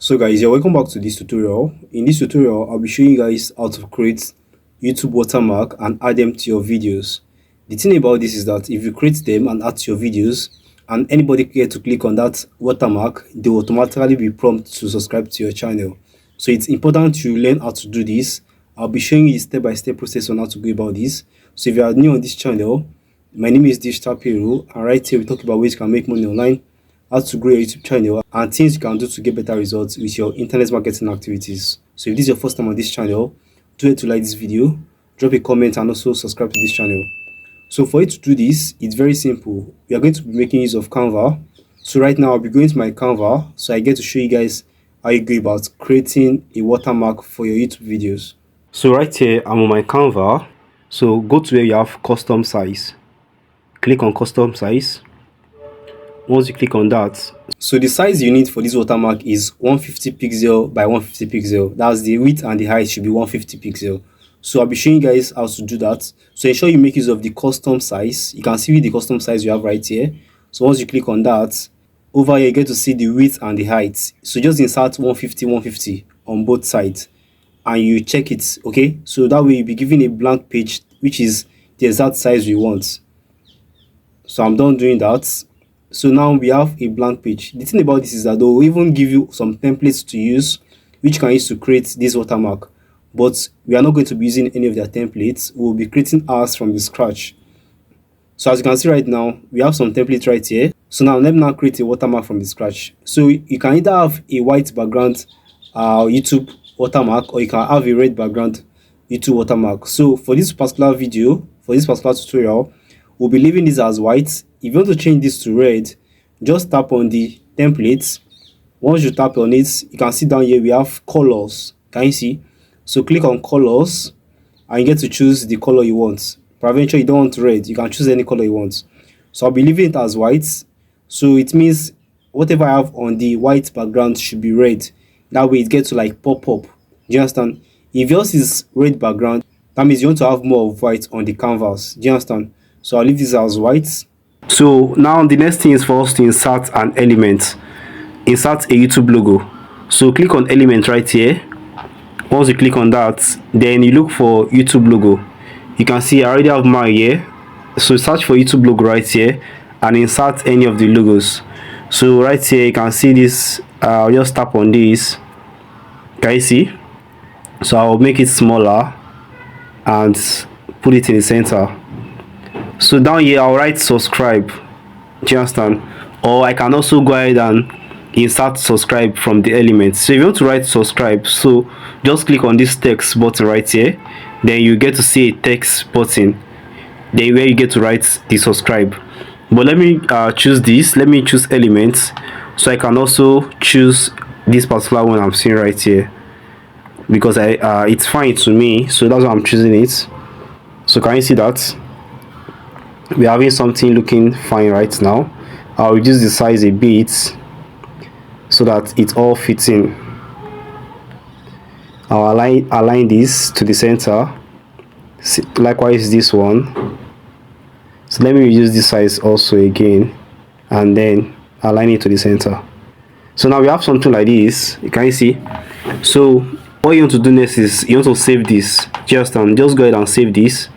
So guys, you're welcome back to this tutorial. In this tutorial, I'll be showing you guys how to create YouTube watermark and add them to your videos. The thing about this is that if you create them and add to your videos and anybody get to click on that watermark, they will automatically be prompted to subscribe to your channel. So it's important to learn how to do this. I'll be showing you the step-by-step process on how to go about this. So if you are new on this channel, my name is Digital Payroll, and right here we talk about ways you can make money online, how to grow your YouTube channel, and things you can do to get better results with your internet marketing activities. So if this is your first time on this channel, do it to like this video, drop a comment, and also subscribe to this channel. So for you to do this, it's very simple. We are going to be making use of Canva. So right now I'll be going to my Canva, so I get to show you guys how you go about creating a watermark for your YouTube videos. So right here I'm on my Canva. So go to where you have custom size, click on custom size. Once you click on that, so the size you need for this watermark is 150 pixel by 150 pixel. That's the width, and the height should be 150 pixel. So I'll be showing you guys how to do that. So ensure you make use of the custom size. You can see the custom size you have right here. So once you click on that, over here you get to see the width and the height. So just insert 150 on both sides and you check it. Okay, so that way you'll be given a blank page which is the exact size we want. So I'm done doing that. So now we have a blank page. The thing about this is that they'll even give you some templates to use which you can use to create this watermark, but we are not going to be using any of their templates. We'll be creating ours from the scratch. So as you can see right now, we have some templates right here. So now let me now create a watermark from the scratch. So you can either have a white background YouTube watermark, or you can have a red background YouTube watermark. So for this particular video, for this particular tutorial, we'll be leaving this as white. If you want to change this to red, just tap on the templates. Once you tap on it, you can see down here we have colors. Can you see? So click on colors and you get to choose the color you want. Peradventure you don't want red, you can choose any color you want. So I'll be leaving it as white. So it means whatever I have on the white background should be red. That way it gets to like pop up. Do you understand? If yours is red background, that means you want to have more of white on the canvas. Do you understand? So I'll leave this as white. So now the next thing is for us to insert an element. Insert a YouTube logo. So click on element right here. Once you click on that, then you look for YouTube logo. You can see I already have mine here. So search for YouTube logo right here and insert any of the logos. So right here you can see this. I'll just tap on this. Can you see? So I'll make it smaller and put it in the center. So down here I'll write subscribe. Do you understand? Or I can also go ahead and insert subscribe from the elements. So if you want to write subscribe, so just click on this text button right here. Then you get to see a text button. Then where you get to write the subscribe. But let me choose this. Let me choose elements. So I can also choose this particular one I'm seeing right here, because it's fine to me. So that's why I'm choosing it. So can you see that? We're having something looking fine right now. I'll reduce the size a bit so that it all fits in. I'll align this to the center. Likewise this one. So let me reduce this size also again and then align it to the center. So now we have something like this. Can you see? So what you want to do next is you want to save this. Just go ahead and save this.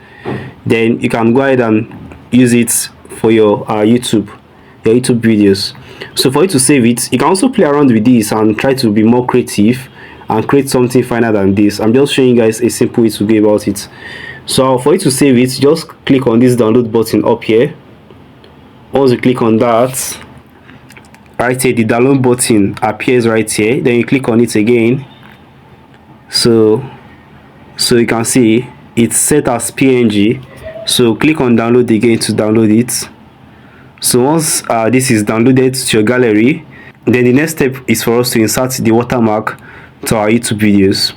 Then you can go ahead and use it for your YouTube videos. So for you to save it, you can also play around with this and try to be more creative and create something finer than this. I'm just showing you guys a simple way to go about it. So for you to save it, just click on this download button up here. Once you click on that, right here the download button appears right here. Then you click on it again. So you can see it's set as PNG. So click on download again to download it. So once this is downloaded to your gallery, then the next step is for us to insert the watermark to our YouTube videos.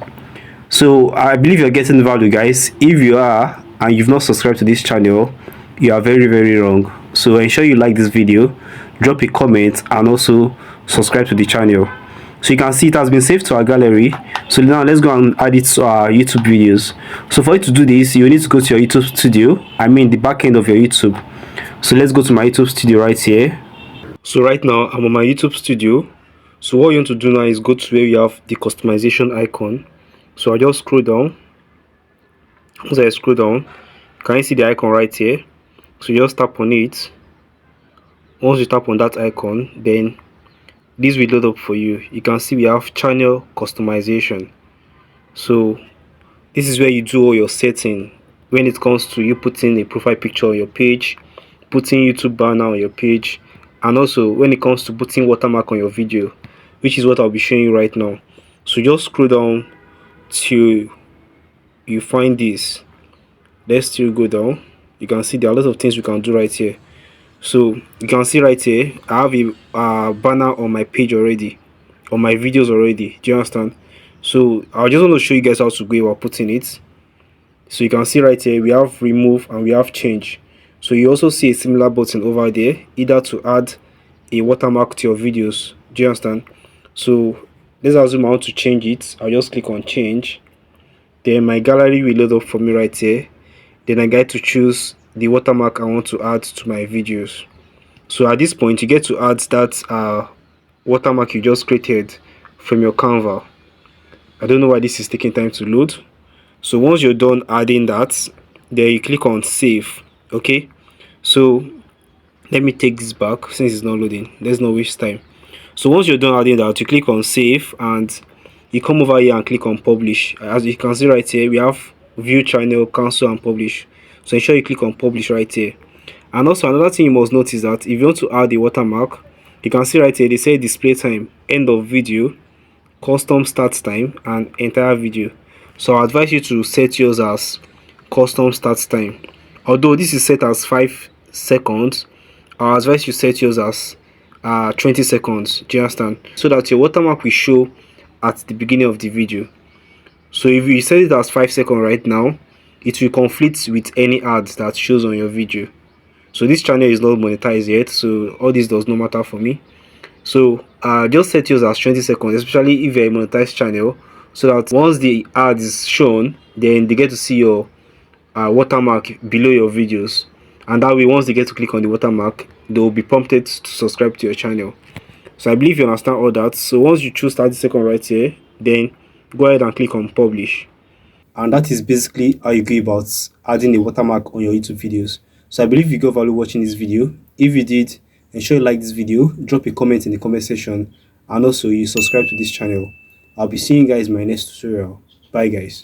So I believe you're getting value, guys. If you are and you've not subscribed to this channel, you are very wrong. So ensure you like this video, drop a comment, and also subscribe to the channel. So you can see it has been saved to our gallery. So now let's go and add it to our YouTube videos. So for you to do this, you need to go to your YouTube studio. I mean the back end of your YouTube. So let's go to my YouTube studio right here. So right now I'm on my YouTube studio. So what you want to do now is go to where you have the customization icon. So I just scroll down. Once I scroll down, can you see the icon right here? So you just tap on it. Once you tap on that icon, then this will load up for you. You can see we have channel customization. So this is where you do all your setting when it comes to you putting a profile picture on your page, putting YouTube banner on your page, and also when it comes to putting watermark on your video, which is what I'll be showing you right now. So just scroll down till you find this. Let's still go down. You can see there are a lot of things we can do right here. So you can see right here I have a banner on my page already, on my videos already. Do you understand? So I just want to show you guys how to go about putting it. So you can see right here we have remove and we have change. So you also see a similar button over there, either to add a watermark to your videos. Do you understand? So let's assume I want to change it. I'll just click on change. Then my gallery will load up for me right here. Then I get to choose the watermark I want to add to my videos. So at this point you get to add that watermark you just created from your Canva. I don't know why this is taking time to load. So once you're done adding that, then you click on save. Okay, so let me take this back since it's not loading. Let's not waste time. So once you're done adding that, you click on save and you come over here and click on publish. As you can see right here, we have view channel, cancel and publish. So ensure you click on publish right here. And also another thing you must notice that if you want to add a watermark, you can see right here they say display time, end of video, custom start time and entire video. So I advise you to set yours as custom start time. Although this is set as 5 seconds, I advise you set yours as 20 seconds. Do you understand? So that your watermark will show at the beginning of the video. So if you set it as 5 seconds right now, it will conflict with any ads that shows on your video. So this channel is not monetized yet, so all this does not matter for me. So just set yours as 20 seconds, especially if you're a monetized channel, so that once the ad is shown, then they get to see your watermark below your videos, and that way once they get to click on the watermark, they will be prompted to subscribe to your channel. So I believe you understand all that. So once you choose 30 seconds right here, then go ahead and click on publish. And that is basically how you go about adding a watermark on your YouTube videos. So I believe you got value watching this video. If you did, ensure you like this video, drop a comment in the comment section, and also you subscribe to this channel. I'll be seeing you guys in my next tutorial. Bye guys.